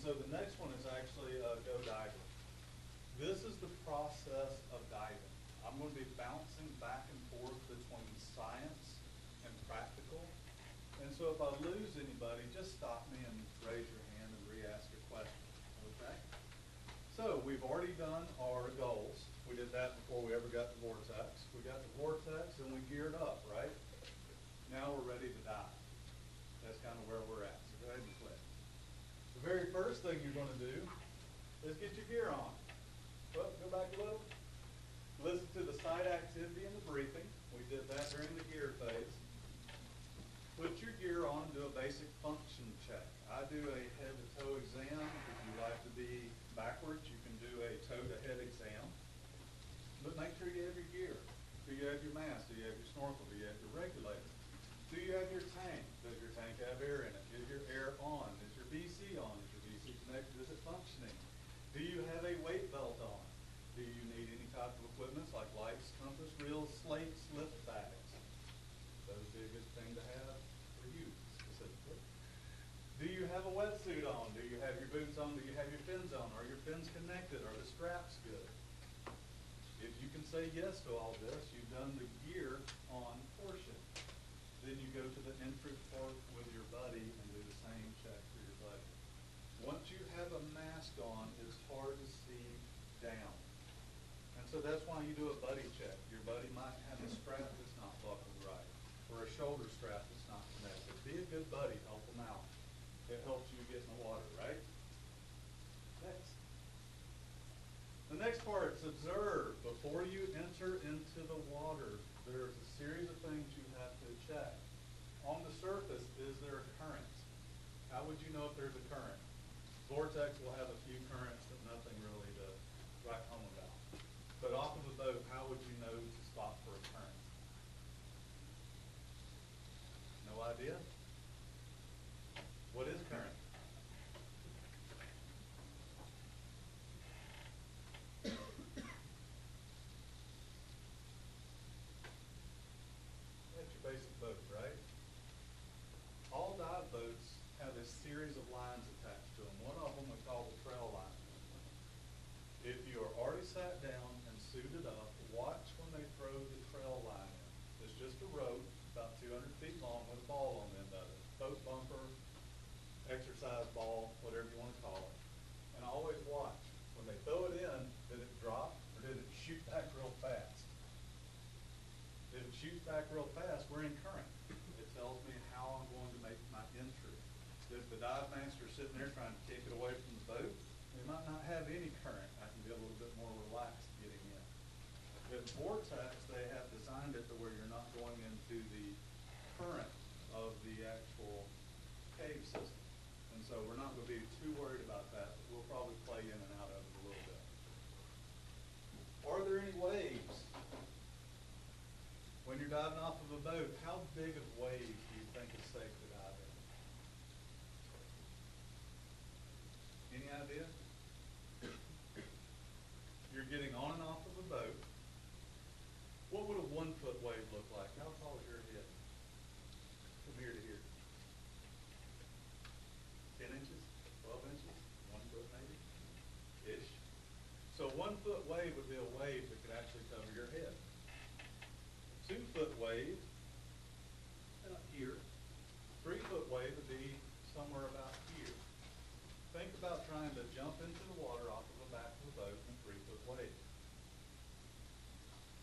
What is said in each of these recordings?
so the next one is actually go diving. This is the process of diving. I'm going to be bouncing back and forth between science and practical. And so if I lose anybody, just stop me and raise your hand and re-ask a question, okay? So we've already done our goals. We did that before we ever got the vortex. We got the vortex and we geared up, right? Now we're ready to dive. That's kind of where we're at, so go ahead and click. The very first thing you're going to do is get your gear on. Well, go back a little. Listen to the site activity and the briefing. We did that during the gear phase. Put your gear on and do a basic function check. I do a head-to-toe exam. If you like to be backwards, you can do a toe-to-head exam. But make sure you have your gear. Do you have your mask? Do you have your snorkel? Do you have your regulator? Do you have your tank? Does your tank have air in it? Is your air on? Is your BC on? Is your BC connected? Is it functioning? Do you have a weight belt on? Do you need any type of equipment like lights, compass, reels, slates, lift bags? Those would be a good thing to have for you specifically. Do you have a wetsuit on? Do you have your boots on? Do you have your fins on? Are your fins connected? Are the straps good? If you can say yes to all this, you've done the gear on portion. Then you go to the entry port with your buddy and do the same check for your buddy. Once you have a mask on, it's hard to see down. And so that's why you do a buddy check. Your buddy might have a strap that's not buckled right, or a shoulder strap that's not connected. Be a good buddy, help them out. It helps you get in the water, right? Next. The next part is observe. Before you enter into the water, there's a series of things you have to check. On the surface, is there a current? How would you know if there's a current? Vortex will have a few currents, but nothing really to write home about. But off of a boat, how would you know to spot for a current? No idea? What is current? That's your basic boat, right? All dive boats have a series of lines attached to them. One of them we call the trail line. If you are already sat down and suited up, watch when they throw the trail line in. It's just a rope about 200 feet long with a ball on the end of it. Boat bumper, exercise ball, whatever you want to call it. And always watch. When they throw it in, did it drop or did it shoot back real fast? If it shoots back real fast, we're in current. It tells me how I'm going to make my entry. If the dive master is sitting there trying to kick it away from the boat, they might not have any current. I can be a little bit more relaxed getting in. With vortex, they have designed it to where you're not going into the current of the actual cave system. And so we're not going to be too worried about that. We'll probably play in and out of it a little bit. Are there any waves? When you're diving off of a boat, how big of waves do you think it's safe to dive in? Any idea? You're getting on and off of a boat. What would a 1 foot wave look like? How tall is your head? From here to here. 10 inches? 12 inches? 1 foot maybe? Ish. So 1 foot wave would be a wave that could actually cover your head. 2 foot wave, here. 3 foot wave would be somewhere about here. Think about trying to jump into the water off of the back of the boat in a 3 foot wave.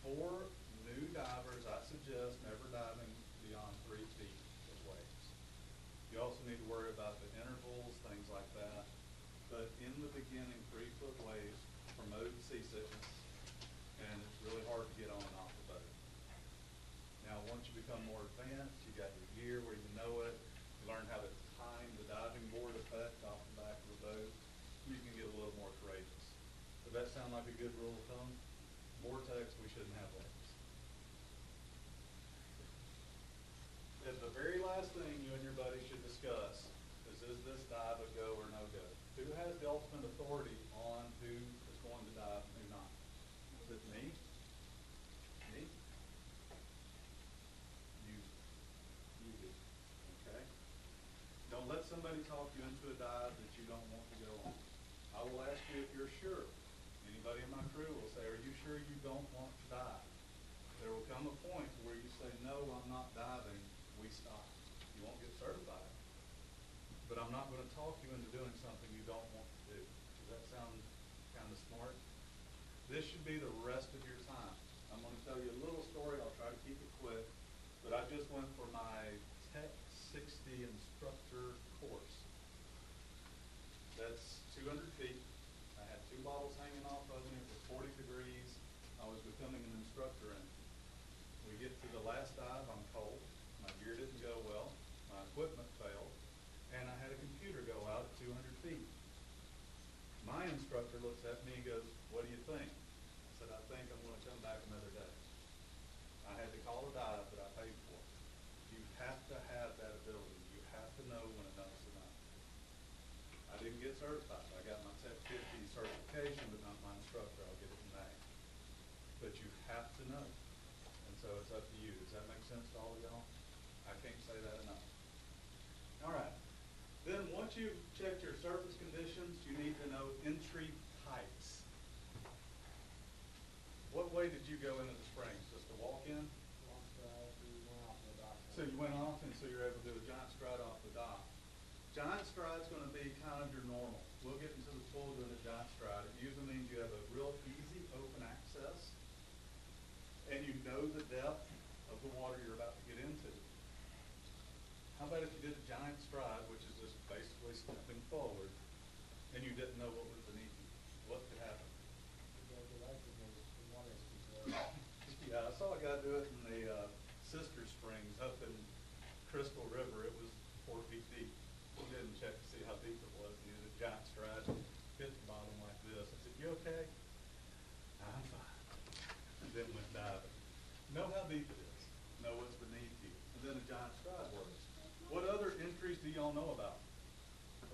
For new divers, I suggest never diving beyond 3 feet of waves. You also need to worry about the intervals, things like that. But in the beginning, 3 foot waves promote seasickness, and it's really hard to get on and off the boat. Now, once you become more advanced, you got your gear where you know it, you learn how to time the diving board effect off the back of the boat, you can get a little more courageous. Does that sound like a good rule of thumb? Vortex, we shouldn't have waves. And the very last thing you and your buddy should discuss is this dive a go or no go? Who has the ultimate authority on who is going to dive and who not? Is it me? Me? You do. Okay? Don't let somebody talk you into a dive that you don't want to go I will ask you if you're sure. Anybody in my crew will say, are you sure you don't want to dive? There will come a point where you say, no, I'm not diving. We stop. You won't get certified. But I'm not going to talk you into doing something you don't want to do. Does that sound kind of smart? This should be the rest of your time. I'm going to tell you a little story. I'll try to keep it quick. But I just went for my Tech 60 instructor course. That's 200 feet. I had 2 bottles hanging off of me. It was 40 degrees. I was becoming an instructor in it. We get to the last dive. I'm cold. My gear didn't go well. My equipment failed. And I had a computer go out at 200 feet. My instructor looks at me and goes, what do you think? I said, I think I'm going to come back another day. I had to call a dive that I paid for. You have to have that ability. You have to know when enough's enough. I didn't get certified. I got my Tech 50 certification, but not my instructor. I'll get it in May. But you have to know. And so it's up to you. Does that make sense to all of y'all? I can't say that enough. All right. Then once you've checked your surface conditions, you need to know entry types. What way did you go into the springs? Just to walk in? So you went off, and so you're able to do a giant stride off the dock. Giant stride's going to be kind of your normal. We'll get into the pool doing a giant stride. It usually means you have a real easy open access, and you know the depth of the water you're about to get into. How about if you did a giant stride, which is just basically stepping forward, and you didn't know what was beneath you? What could happen? Yeah, I saw a guy do it in the Sister Springs up in Crystal River. It was 4 feet deep. He didn't check to see how deep it was. He did a giant stride, hit the bottom like this. I said, you okay? I'm fine. And then went diving. Know how deep it is. Know what's beneath you. And then a giant stride works. What other entries do y'all know about?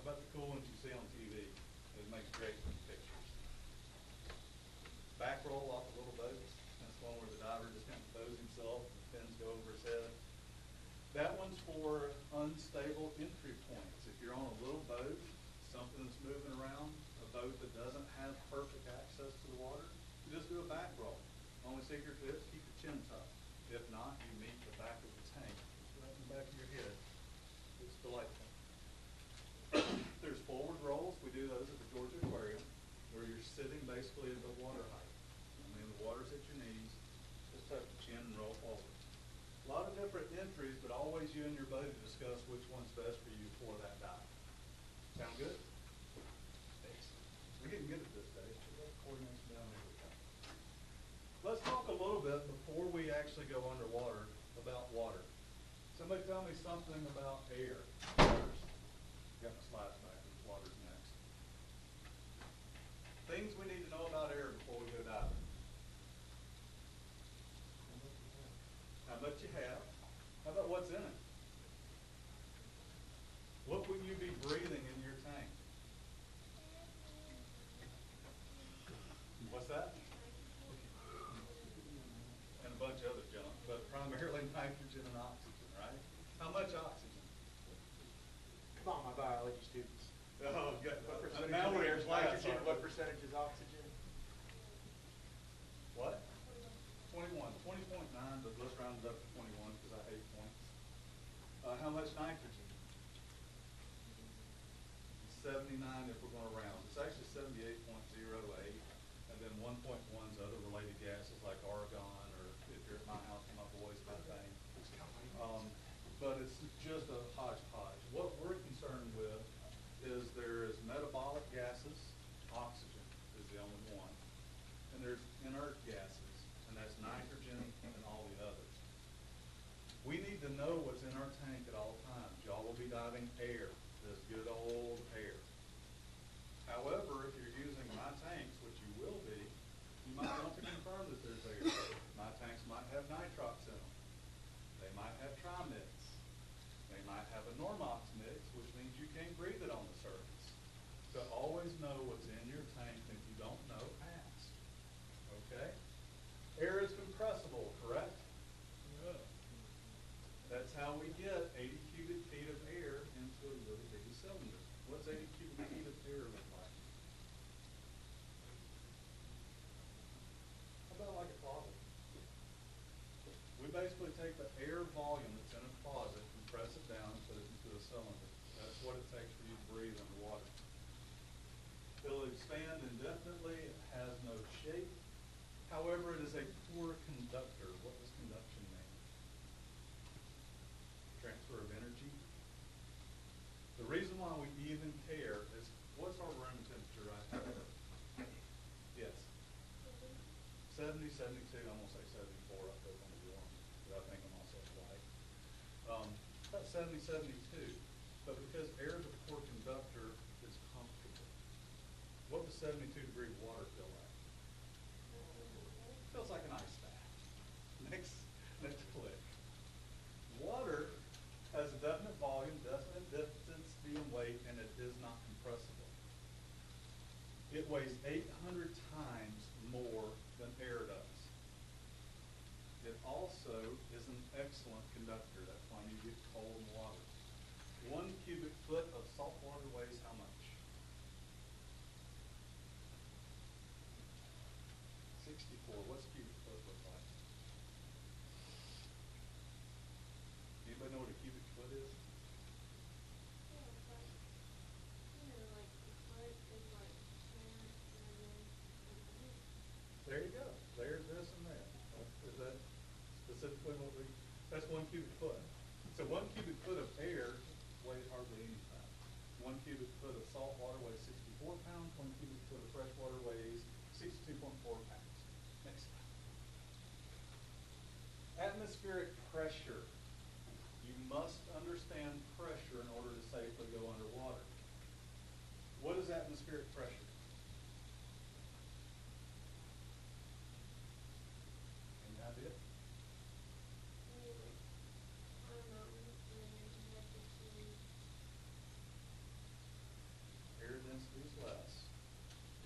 How about the cool ones you see on TV? It makes great pictures. Back roll off a little boat. That's one where the diver just kind of throws himself and the fins go over his head. That one's for unstable entry points. If you're on a little boat, something that's moving around, a boat that doesn't have perfect access to the water, you just do a back roll. Only secret is keep your chin tucked. If not, you meet the back of the tank. It's right in the back of your head. It's delightful. There's forward rolls. We do those at the Georgia Aquarium, where you're sitting basically at the water height. I mean, the water's at your knees. Just tuck the chin and roll forward. A lot of different entries, but always you and your buddy discuss which one's best for you for that dive. Sound good? Excellent. We're getting good at this, Dave. Coordination down every time. Let's talk a little bit before we actually go underwater about water. Somebody tell me something about air. Got my slides back. Water's next. Things we need to know about air before we go diving. How much you have. How about what's in it? What would you be breathing in your tank? What's that? And a bunch of other junk, but primarily nitrogen and oxygen, right? How much oxygen? Come on, my biology students. Oh, good. What percentage Now of we're the air in is class, nitrogen? aren't we? What percentage is oxygen? What? 21. 20.9, but let's round it up to 21 because I hate points. How much nitrogen? 79 if we're going to round. It's actually 78.08, and then 1.1 is other related gases like argon, or if you're at my house with my boys, methane. But it's just a hodgepodge. What we're concerned with is there is metabolic gases, oxygen is the only one, and there's inert gases, and that's nitrogen and all the others. We need to know what's in our tank at all times. Y'all will be diving air, this good old air. However, if you're using my tanks, which you will be, you might want to confirm that there's air. My tanks might have nitrox in them. They might have trimix. They might have a normox mix, which means you can't breathe it on the surface. So always know what's in your tank, and if you don't know, ask. Okay? Air is compressible, correct? Yeah. That's how we get 80 cubic feet of air into a little bitty cylinder. What's 80 cubic feet of air look like? air volume that's in a closet, compress it down, and put it into a cylinder. That's what it takes for you to breathe underwater. It'll expand indefinitely, it has no shape. However, it is a poor conductor. What does conduction mean? Transfer of energy. The reason why we even care is, what's our room temperature right now? Yes. 70, 72, I'm going to say 74, I feel kind of warm, but I think I'm also white. About 70, 72, but because air is a poor conductor, it's comfortable. What does 72-degree water feel like? Feels like an ice bath. Next click. Water has a definite volume, definite density and weight, and it is not compressible. It weighs 800 times more than air does. It also is an excellent conductor. That's why you get cold water. 1 cubic foot of salt water weighs how much? 64. What's a cubic foot look like? Anybody know what a cubic foot is? Yeah, it's like, like the foot is like square, and then There you go. There's this and that. Is that specifically what we, that's 1 cubic foot. So 1 cubic foot of air weighs hardly anything. 1 cubic foot of salt water weighs 64 pounds. 1 cubic foot of fresh water weighs 62.4 pounds. Next slide. Atmospheric pressure. You must understand pressure in order to safely go underwater. What is atmospheric pressure? Any idea? Air density is less.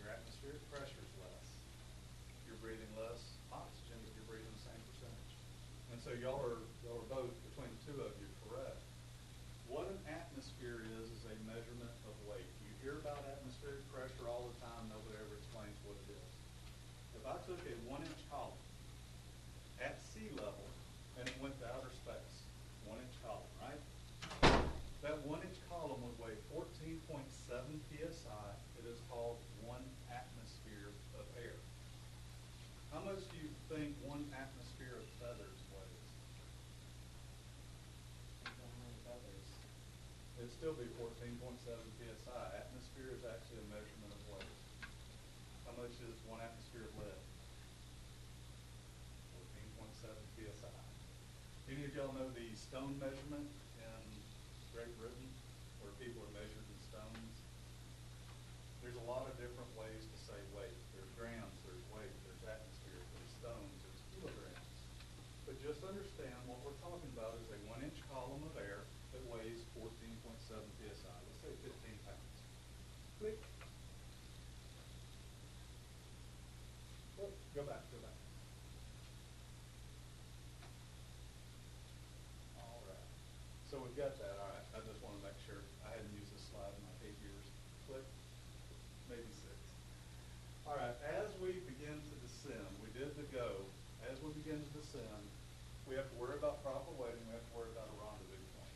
Your atmospheric pressure is less. You're breathing less oxygen, but you're breathing the same percentage. And so y'all are both, between the two of you, correct. What an atmosphere is a measurement of weight. You hear about atmospheric pressure all the time. Nobody ever explains what it is. If I took a 1-inch column at sea level and it went to outer space, 1-inch column, right? That 1-inch column would weigh 14.7 psi. It is called 1 atmosphere of air. How much do you think 1 atmosphere of feathers weighs? It'd still be 14.7 psi. Atmosphere is actually a measurement of weight. How much is 1 atmosphere of lead? 14.7 psi. Any of y'all know the stone measurement in Great Britain, where people are measured in stones? There's a lot of different ways to say weight. There's grams, there's weight, there's atmosphere, there's stones, there's kilograms. But just understand what we're talking about is a 1-inch column of air that weighs 14.7 psi. Let's say 15 pounds. Click. Oh, go back. All right. So we've got that. All right. I just want to make sure. I hadn't used this slide in like 8 years. Click. Maybe 6. All right. As we begin to descend, we did the go. As we begin to descend, we have to worry about proper weighting. We have to worry about a rendezvous point.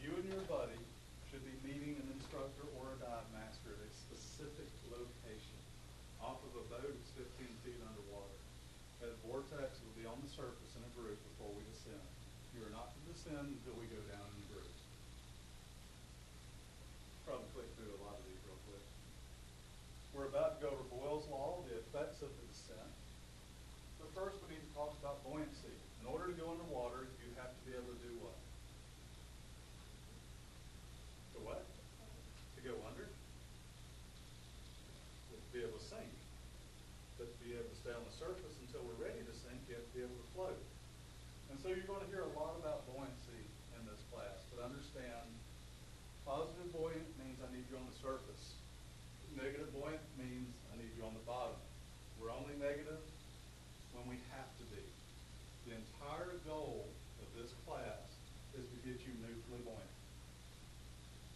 You and your buddy should be meeting an instructor or a dive master at a specific location. Off of a boat, it's 15 feet underwater. At vortex, will be on the surface in a group before we descend. You are not to descend until we go down in a group. Probably click through a lot of these real quick. We're about to go over Boyle's law, the effects of the descent. But first, we need to talk about buoyancy. In order to go underwater, you have to be able to do what? To what? To go under? To be able to sink. But to be able to stay on the surface until we're ready to sink, you have to be able to float. And so you're going to hear a lot about buoyancy in this class. But understand, positive buoyant means I need you on the surface. Negative buoyant means I need you on the bottom. We're only negative when we have to be. The entire goal of this class is to get you neutrally buoyant.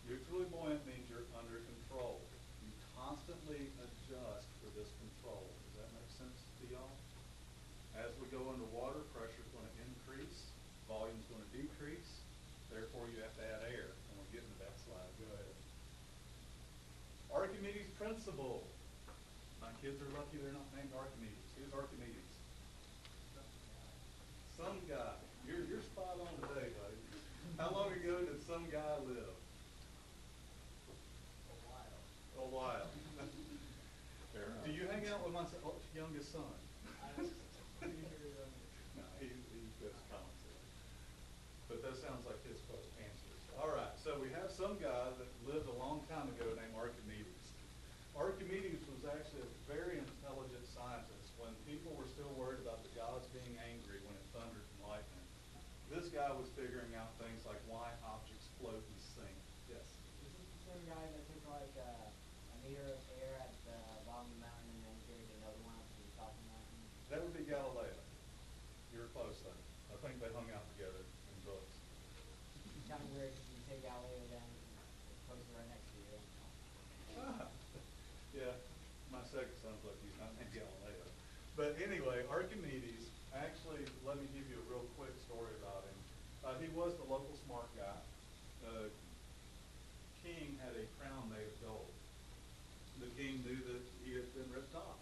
Neutrally buoyant means you're under control. You constantly adjust for this control. Does that make sense to y'all? As we go underwater, pressure is going to increase. decrease, therefore you have to add air. And we'll get into that slide. Go ahead. Archimedes' principle. My kids are lucky they're not named Archimedes. Who's Archimedes? Some guy. You're spot on today, buddy. How long ago did some guy live? A while. Do you hang out with my youngest son? No, he goes comments. But that sounds like his answers. All right, so we have some guy that lived a long time ago named Archimedes. Archimedes was actually a very intelligent scientist when people were still worried about the gods being angry when it thundered and lightning. This guy was figuring out things like why objects float and sink. Yes? Is this the same guy that took like a meter of air at the bottom of the mountain and then carried another one up to the top of the mountain? That would be Galileo. You were close though. I think they hung out together in books. It's kind of weird because you take Galileo down and it's posted right next to you. Yeah, my second son's like he's not named Galileo. But anyway, Archimedes, actually, let me give you a real quick story about him. He was the local smart guy. The king had a crown made of gold. The king knew that he had been ripped off.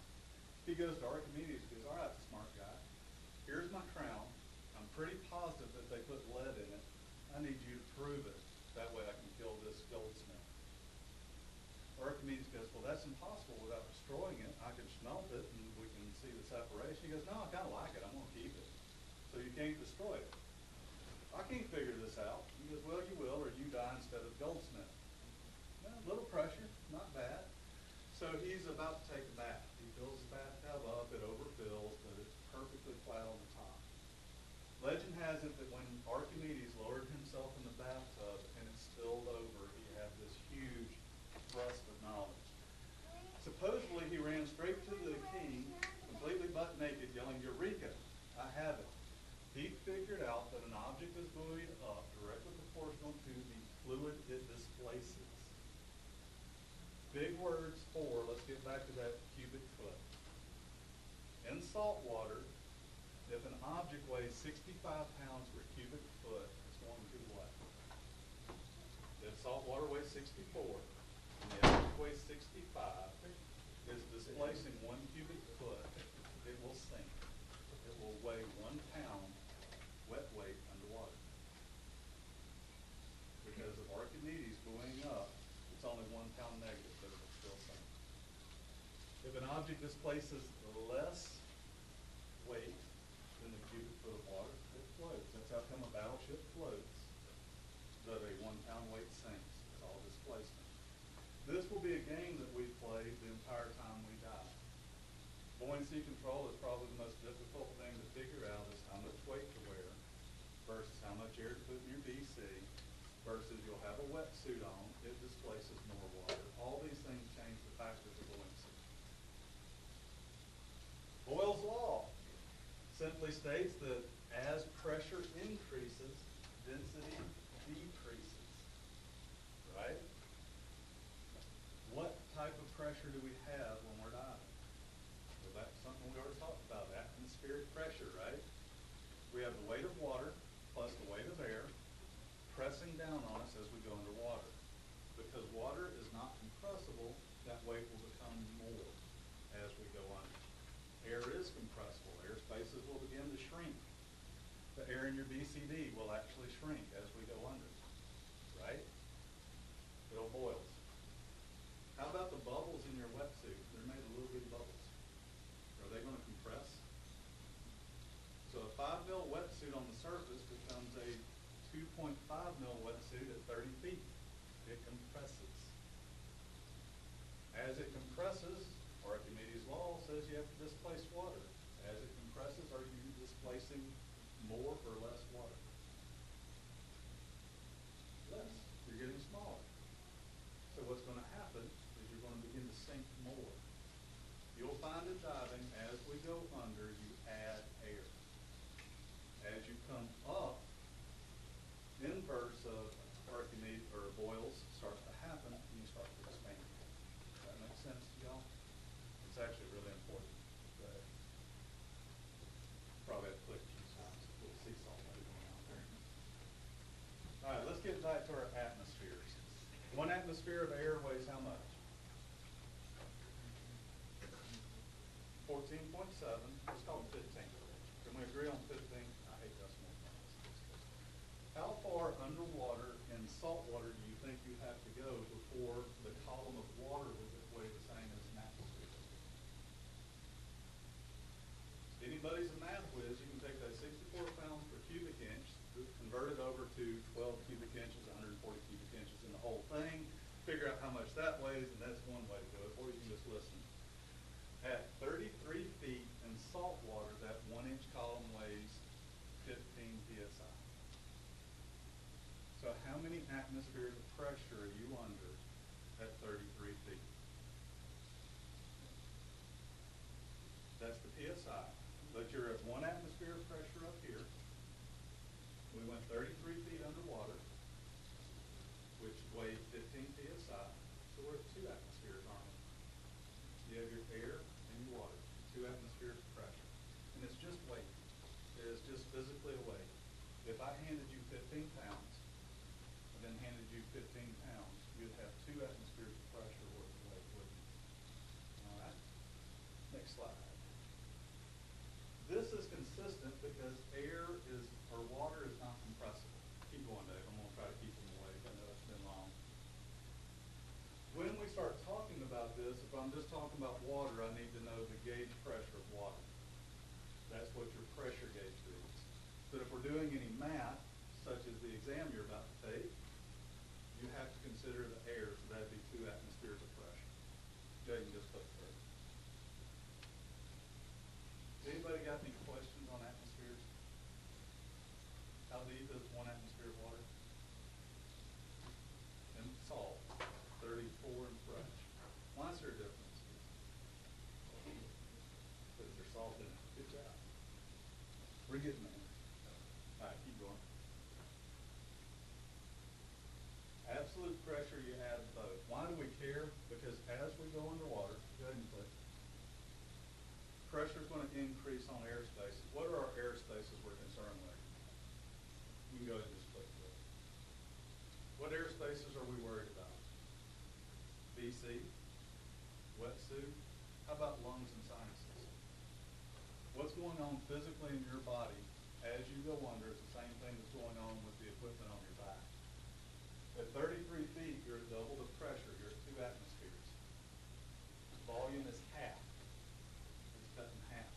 He goes to Archimedes and goes, all right, smart guy, here's my crown. I'm pretty positive that they put lead in it. I need you to prove it. That way I can kill this goldsmith. Archimedes goes, well, that's impossible without destroying it. I can smelt it and we can see the separation. He goes, no, I kind of like it. I'm going to keep it. So you can't destroy it. I can't figure this out. He goes, well, you will, or you die instead of goldsmith. Well, a little pressure, not bad. So he's about to take a bath. He fills the bathtub up, it overfills, but it's perfectly flat on the top. Legend has it that when Archimedes lowered himself in the bathtub and it spilled over, he had this huge thrust of knowledge. Supposedly he ran straight to the king, completely butt naked, yelling, Eureka, I have it. He figured out that an object is buoyed up directly proportional to the fluid it displaces. Big words for, let's get back to that cubic foot. In salt water, if an object weighs 65 pounds per cubic foot, it's going to what? If salt water weighs 64, and the object weighs 65, is displacing 1 cubic foot, it will sink. It will weigh 1 pound wet weight underwater. Because of Archimedes buoying up, it's only 1 pound negative, but it will still sink. If an object displaces less weight than the cubic foot of water, it floats. That's how come a battleship floats, but a 1 pound weight sinks. It's all displacement. This will be a game that we play the entire time we dive. Buoyancy control is probably the most difficult thing to figure out is how much weight to wear versus how much air to put in your BC versus you'll have a wetsuit on, it displaces more water. All these things change the factors of buoyancy. Boyle's law simply states that as pressure increases, density decreases. Right? What type of pressure do we have when we're diving? Well, that's something we already talked about, atmospheric pressure, right? We have the weight of water plus the weight of air pressing down on us as we go underwater. Because water is not compressible, that weight will become more as we go under. Air is compressible. Air spaces will begin to shrink. The air in your BCD will actually shrink as we go under, right? Little boils. How about the bubbles in your wetsuit? They're made of little bitty bubbles. Are they going to compress? So a 5 mil wetsuit on the surface becomes a 2.5 mil wetsuit at 30 feet. It compresses. As it compresses, Archimedes' law says you have to displace water. As it compresses, are you displacing more or less water? Less. You're getting smaller. So what's going to happen is you're going to begin to sink more. You'll find in diving, as we go under, you add air. As you come up, inverse of Archimedes or Boyle's starts to happen, and you start to expand. Does that make sense to y'all? It's actually really important. But probably have to click a few times. We'll see something going on there. back to our atmospheres. 1 atmosphere of air weighs how much? 14.7. Let's call it 15. Can we agree on 15? I hate decimal points. How far underwater in salt water do you think you have to go before the column of water would weigh the same as an atmosphere? Anybody's a math whiz, you can take that 64 pounds per cubic inch, convert it over to 12 cubic inches, 140 cubic inches, and the whole thing, figure out how much that weighs, and that's one way to do it, or you can just listen. At 33 feet in salt water, that 1-inch column weighs 15 psi. So how many atmospheres of pressure are you under at 33 feet? That's the psi. But you're at 1 atmosphere of pressure up here. We went 33 feet underwater, which weighed 15 psi. So we're at 2 atmospheres, aren't we? You have your air and your water, 2 atmospheres of pressure. And it's just weight. It is just physically a weight. If I handed you 15 pounds, and then handed you 15 pounds, you'd have 2 atmospheres of pressure worth of weight, wouldn't you? All right? Next slide. This is consistent because air is, or water is not compressible. Keep going, Dave. I'm going to try to keep them awake. I know it's been long. When we start talking about this, if I'm just talking about water, I need to know the gauge pressure of water. That's what your pressure gauge reads. But if we're doing any math, such as the exam you're about to take, you have to consider the air, so that'd be 2 atmospheres of pressure. Jaden just click through. Anybody got any questions on atmospheres? How deep is 1 atmosphere of water? And salt, 34 and fresh. Why is there a difference? Because there's salt in it. Good job. We're getting there. All right, keep going. Absolute pressure, you add both. Why do we care? Because as we go underwater, go ahead and click. Pressure is going to increase on air spaces. What are our air spaces we're concerned with? You can go ahead and just click through. What air spaces are we worried about? BC, wetsuit. How about lungs and sinuses? What's going on physically in your body as you go under is the same thing that's going on with the equipment on your back. At 33 feet, you're at double the pressure. You're at 2 atmospheres. Volume is half. It's cut in half.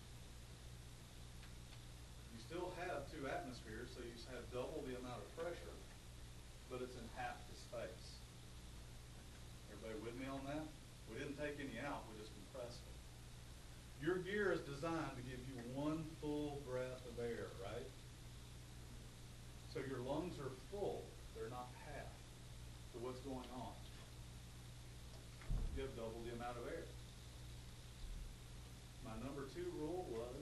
You still have 2 atmospheres, so you have double the amount of pressure, but it's in half the space. Everybody with me on that? We didn't take any out, we just compressed it. Your gear is designed to give you 1 full breath of air, right? So your lungs are full, they're not half. So what's going on? You have double the amount of air. My number 2 rule was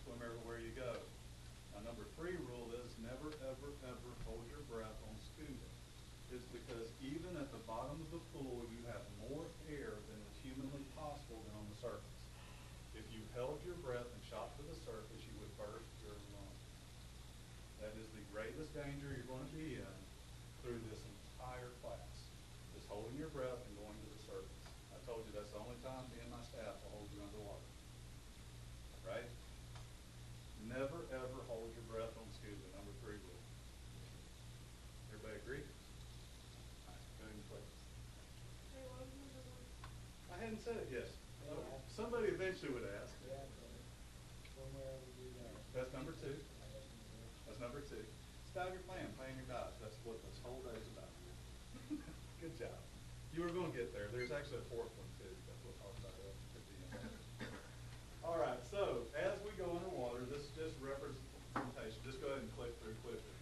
swim everywhere you go. My number 3 rule is never, ever, ever hold your breath on scuba. It's because even at the bottom of the pool, you have more air than is humanly possible than on the surface. If you held your breath and shot to the surface, you would burst your lungs. That is the greatest danger you're going to be in through this entire class, is holding your breath and going to the surface. I told you that's the only time me and my staff will hold you underwater. Right? Never, ever hold your breath on scuba, number 3 rule. Everybody agree? All right, go ahead and play. Hey, what was number 1? I hadn't said it yet. Somebody eventually would ask. Yeah, somewhere we do that. That's number 2. That's number 2. Style your plan, plan your diet. That's what this whole day is about. Good job. You were going to get there. There's actually a 4th one too. That's what I'll talk about at the end. All right, so as we go underwater, this is just representation. Just go ahead and click through quickly.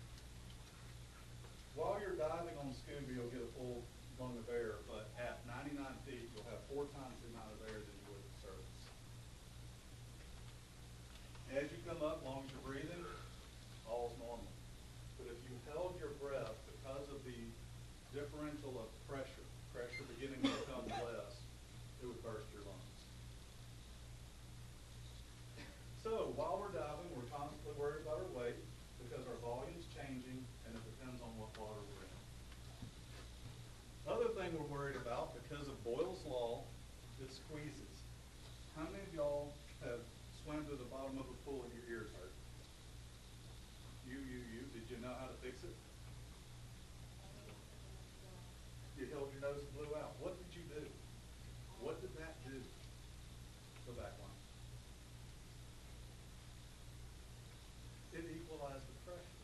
While you're diving on scuba, you'll get a full lung of air, but at 99 feet, you'll have 4 times the amount of air than you would at the surface. As you come up, as long as you're breathing, all's normal. But if you held your breath because of the differential of pressure beginning to become less, it would burst your lungs. So while we're diving, we're constantly worried about our weight because our volume's changing and it depends on what water we're in. thing we're worried about, because of Boyle's law, it squeezes. How many of y'all have swam to the bottom of a pool and your ears hurt? You. Did you know how to fix it? You held your nose and blew out. What did you do? What did that do? Go back one. It equalized the pressure.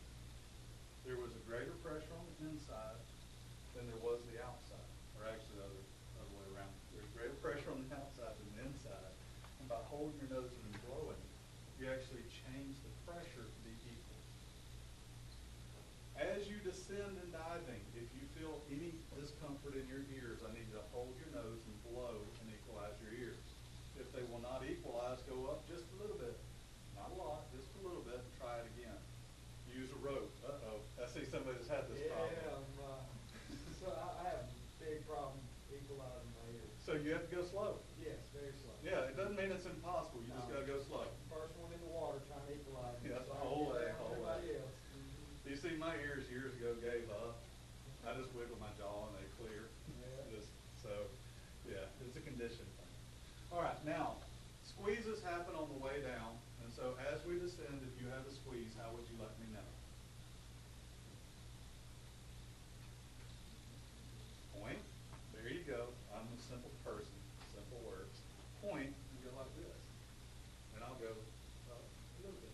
There was a greater pressure on the inside than there was the outside, or actually the other way around. There's greater pressure on the outside than the inside, and by holding your nose and blowing, you actually change the pressure to be equal. As you descend in diving, if you feel any discomfort in your ears, I need you to hold your nose and blow and equalize your ears. If they will not equalize, go up just a little bit. Not a lot, just a little bit, and try it again. Use a rope. Uh-oh. I see somebody that's had this problem. So I have a big problem equalizing my ears. So you have to go slow. Yes, very slow. Yeah, it doesn't mean it's impossible. You just No. gotta go slow. First one in the water trying to equalize. Yeah, so I whole can way, get whole around everybody way. else. You see, my ears years ago gave up. I just wiggle my jaw and they clear. Yeah. So, yeah, it's a condition thing. All right, now, squeezes happen on the way down. And so as we descend, if you have a squeeze, how would you let me know? Point. There you go. I'm a simple person. Simple words. Point and go like this. And I'll go up a little bit.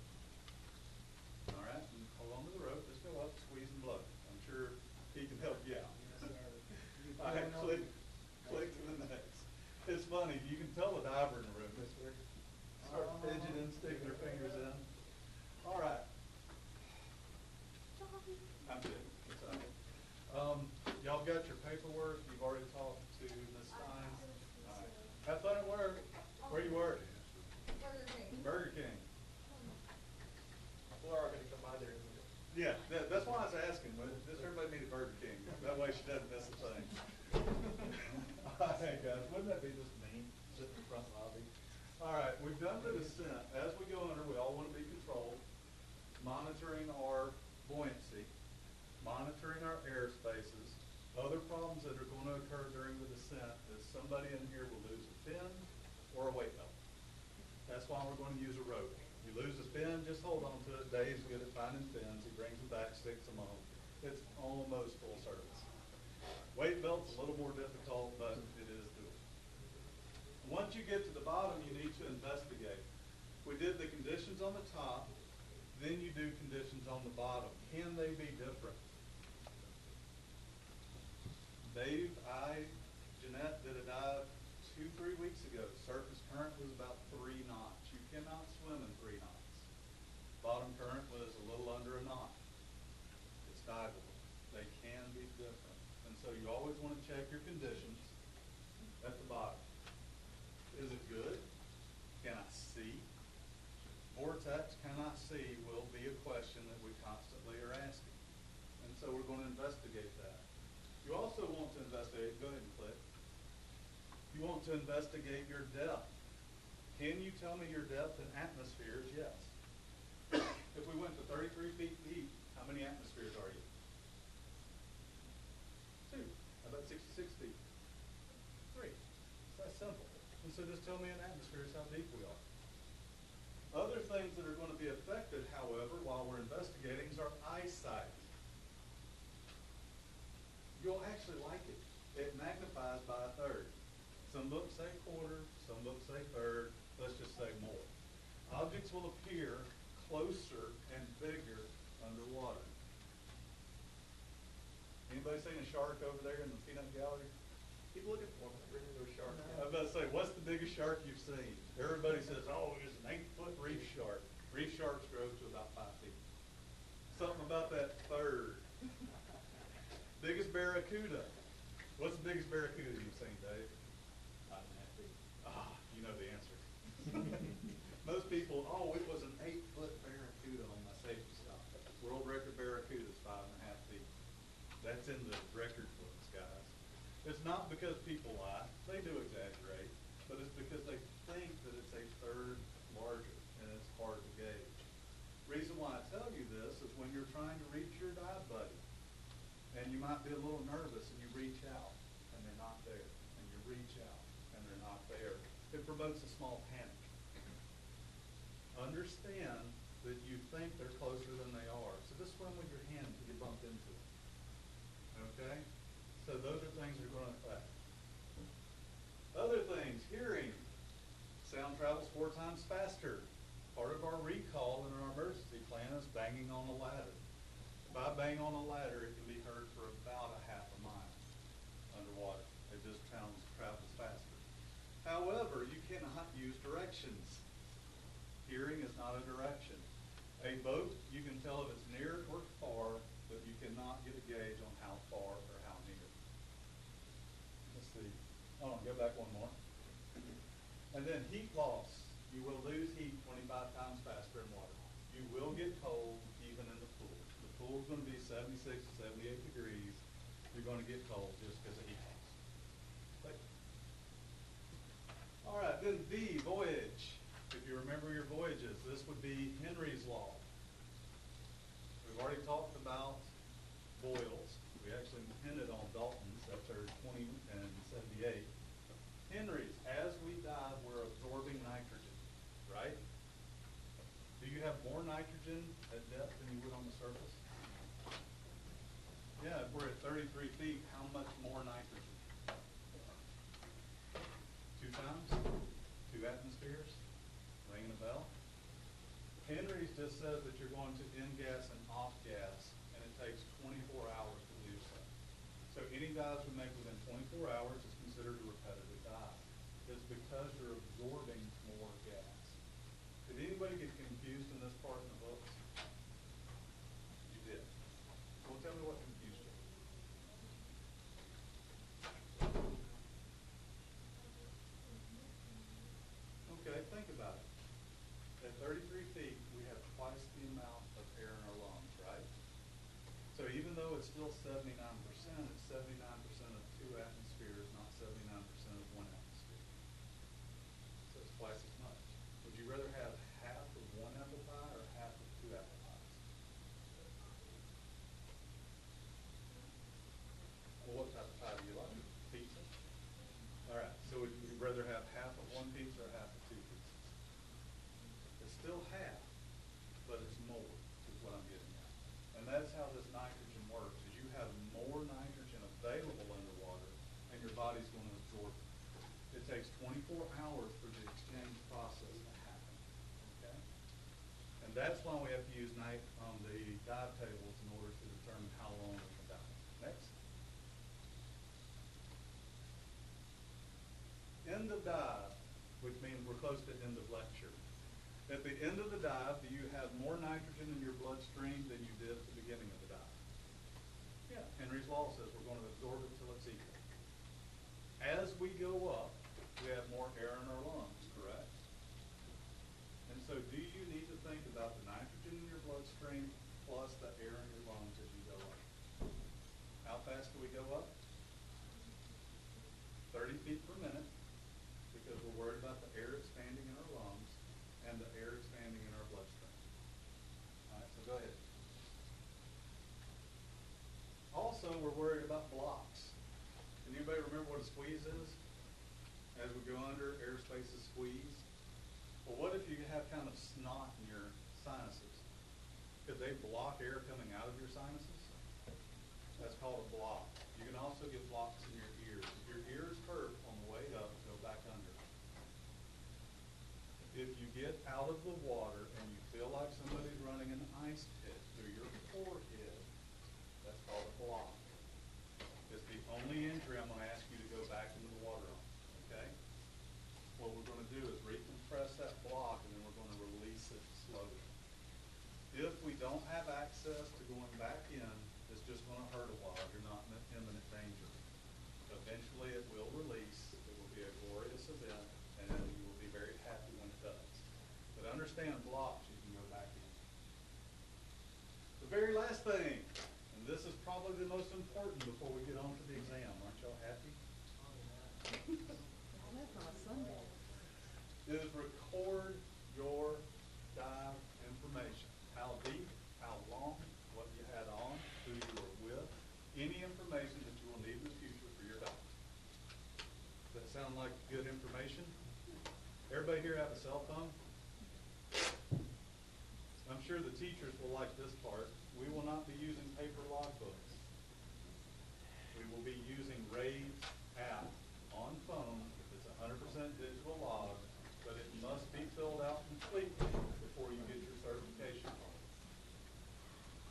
All right, and hold on to the rope. Just go up, squeeze and blow. I'm sure he can help you out. Yes, sir. All right, click to the next. It's funny, you can tell the diver in the room. They start fidgeting, sticking their fingers in. All right. I'm good. It's all right. Y'all got your paperwork. You've already talked to Ms. Stein. All right. Have fun at work. Where you work? Burger King. Burger King. Laura gonna come by there in a minute. Yeah, that's why I was asking. Just everybody meet at Burger King. That way she doesn't miss a thing. All right, guys. Wouldn't that be just mean? Sit in the front lobby. All right, we've done the descent. As we go under, we all want to be controlled, monitoring our buoyancy, monitoring our air spaces. Other problems that are going to occur during the descent is somebody in here will lose a fin or a weight belt. That's why we're going to use a rope. You lose a fin, just hold on to it. Dave's good at finding fins. He brings them back, sticks them on. It's almost full service. Weight belt's a little more difficult, but it is doable. Once you get to the bottom, you need to investigate. We did the conditions on the top, then you do conditions on the bottom. Can they be different? Dave, Jeanette did a dive 2-3 weeks ago. Surface current was about 3 knots. You cannot swim in 3 knots. Bottom current was a little under a knot. It's diveable. They can be different. And so you always want to check your conditions at the bottom. Is it good? Can I see? Vortex, can I see, will be a question that we constantly are asking. And so we're going to investigate that. You also want to investigate, go ahead and click. You want to investigate your depth. Can you tell me your depth in atmospheres? Yes. If we went to 33 feet deep, how many atmospheres are you? 2. How about 66 feet? 3. It's that simple. And so just tell me in atmospheres how deep we are. Other things that are going to be affected, however, while we're investigating is our eyesight. You'll actually like it. It magnifies by 1/3. Some books say 1/4, some books say 1/3. Let's just say more. Objects will appear closer and bigger underwater. Anybody seen a shark over there in the peanut gallery? Keep looking for me. Bring me to a shark. I was about to say, what's the biggest shark you've seen? Everybody says, oh, it's an 8-foot reef shark. Reef sharks grow to about 5 feet. Something about that 1/3. Biggest barracuda. What's the biggest barracuda you've seen, Dave? 5.5 feet. Ah, you know the answer. Most people, oh, it was an 8-foot barracuda on my safety stop. World record barracuda is 5.5 feet. That's in the record books, guys. It's not because people lie. They do exaggerate, but it's because they think that it's a 1/3 larger, and it's hard to gauge. Reason why I tell you this is when you're trying to reach your dive buddy, and you might be a little nervous, and you reach out, and there. It promotes a small panic. Understand that you think they're closer than they are. So just swim with your hand until you bump into it. Okay? So those are things that are going to affect. Other things, hearing. Sound travels 4 times faster. Part of our recall in our emergency plan is banging on a ladder. If I bang on a ladder, it can be heard for about a half a mile underwater. It just travels faster. However, you cannot use directions. Hearing is not a direction. A boat, you can tell if it's near or far, but you cannot get a gauge on how far or how near. Let's see. Hold on, go back one more. And then heat loss. You will lose heat 25 times faster in water. You will get cold even in the pool. The pool's going to be 76 to 78 degrees. You're going to get cold just because of heat loss. But, all right, then V, voyage. If you remember your voyages, this would be Henry's law. We've already talked about Boyle's. We actually hinted on Dalton's. That's our 20 and 78. Henry's, as we dive, we're absorbing nitrogen, right? Do you have more nitrogen at depth than you would on the surface? Yeah, if we're at 33 feet, how much more nitrogen? 2 times? 2 atmospheres? Ringing a bell? Henry's just says that you're going to in-gas and off-gas, and it takes 24 hours to do so. So any dives we make within 24 hours is considered a repetitive dive. It's because you're absorbing more gas. Did anybody get confused in this part in the books? You did. Well, tell me what confused you. Okay, think about it. At 33 feet, we have twice the amount of air in our lungs, right? So even though it's still 79%, it's 79% of 2 atmospheres, not 79% of 1 atmosphere. So it's twice as much. Would you rather have half of 1 apple pie or half of 2 apple pies? Well, what type of pie do you like? Pizza? All right, so would you rather have half of 1 pizza or half of 2 pizzas? It's still half, but it's more, is what I'm getting at. And that's how this nitrogen works, is you have more nitrogen available underwater, and your body's going to absorb it. It takes 24 hours for the exchange process to happen, okay? And that's why we have to use the dive tables in order to determine how long we can dive. Next. End of dive, which means we're close to end of lecture. At the end of the dive, do you have more nitrogen in your bloodstream than you did at the beginning of the dive? Yeah, Henry's law says we're going to absorb it till it's equal. As we go up, we have more air in our lungs, correct? And so do you need to think about the nitrogen in your bloodstream plus the air in your lungs as you go up? How fast do we go up? 30 feet per minute, because we're worried about the air expanding in our lungs and the air expanding in our bloodstream. All right, so go ahead. Also, we're worried about blocks. Can anybody remember what a squeeze is? As we go under, airspace is squeezed. Well, what if you have kind of snot in your sinuses? Could they block air coming out of your sinuses? That's called a block. You can also get blocks in your ears. If your ears hurt on the way up, go back under. If you get out of the water and you feel like somebody's running an ice pit through your forehead, that's called a block. It's the only injury I'm going to ask you to go back into the water on, okay? What we're going to do is recompress that block, and then we're going to release it slowly. If we don't have access to going back in, it's just going to hurt a while. You're not in imminent danger. Eventually it will release. It will be a glorious event, and you will be very happy when it does. But understand blocks, you can go back in. The very last thing, and this is probably the most important before we get on to the exam. Aren't y'all happy? That's on a Sunday. Is record your dive information. How deep, how long, what you had on, who you were with, any information that you will need in the future for your dive. Does that sound like good information? Everybody here have a cell phone? I'm sure the teachers will like this part. We will not be using paper logbooks. We will be using Ray's app on phone. It's 100% digital log, but it must be filled out completely before you get your certification.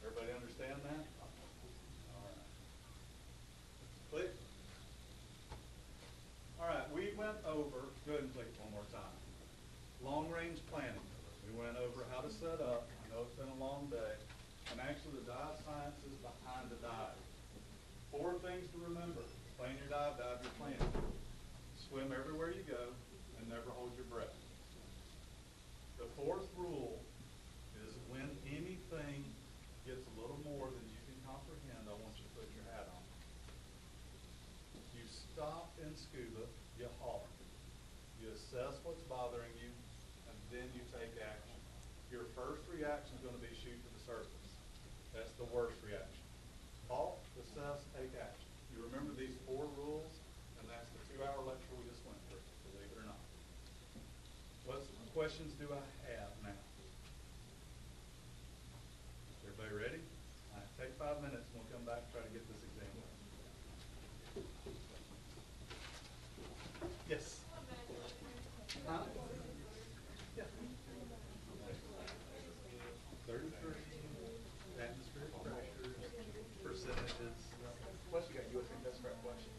Everybody understand that? All right. Click. All right, we went over, go ahead and click one more time. Long-range planning. We went over how to set up. I know it's been a long day. And actually the dive science is behind the dive. 4 things to remember. Plan your dive, dive your plan. Swim everywhere you go and never hold your breath. The 4th rule is when anything gets a little more than you can comprehend, I want you to put your hat on. You stop in scuba, you halt. You assess what's bothering you, and then you take action. Your first reaction is going to be shoot to the surface. That's the worst reaction. Halt, assess, take action. You remember these 4 rules, and that's the 2-hour lecture we just went through, believe it or not. What questions do I have now? Everybody ready? All right, take 5 minutes and we'll come back and try to get this exam done. Yes? Huh? Yeah. 33 atmospheric pressures, percentages. Plus you got U.S. test prep questions.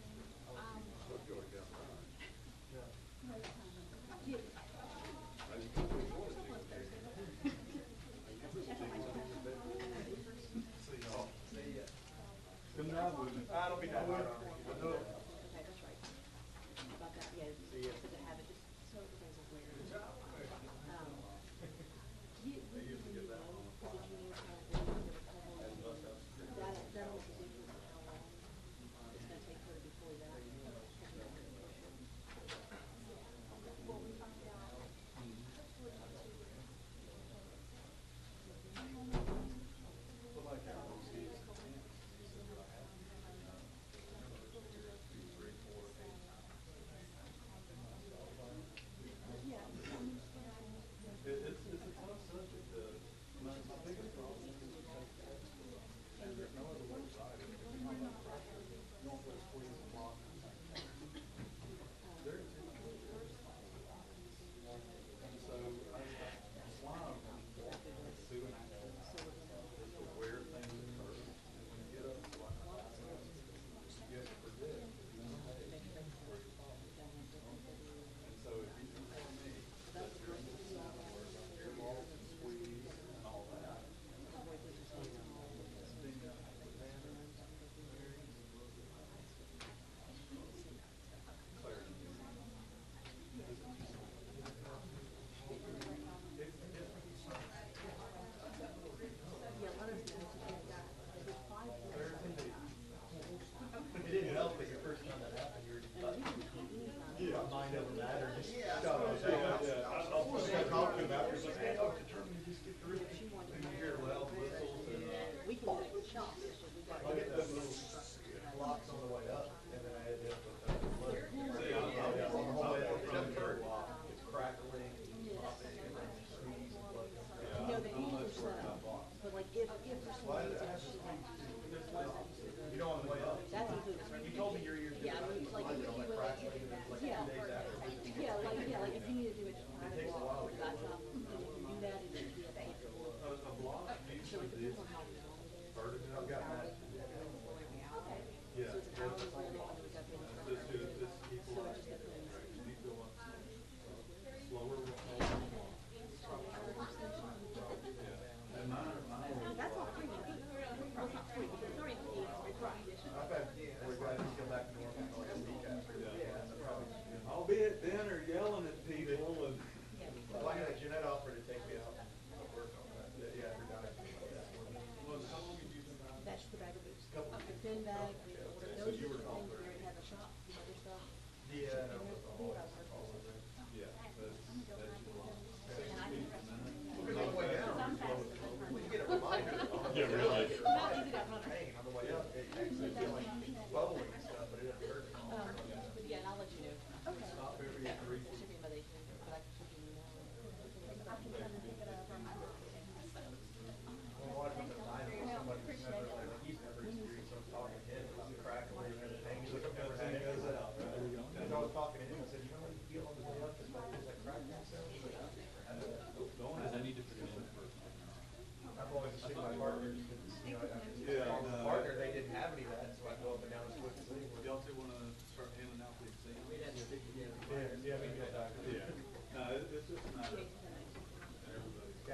See y'all. Good night, Woody. I don't be that hard on her. Okay, that's right. About that, yeah.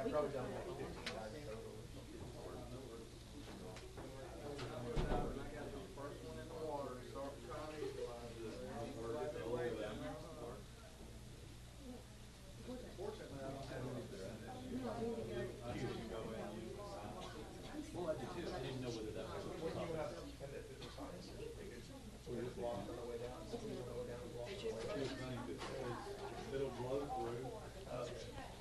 Yeah, probably down the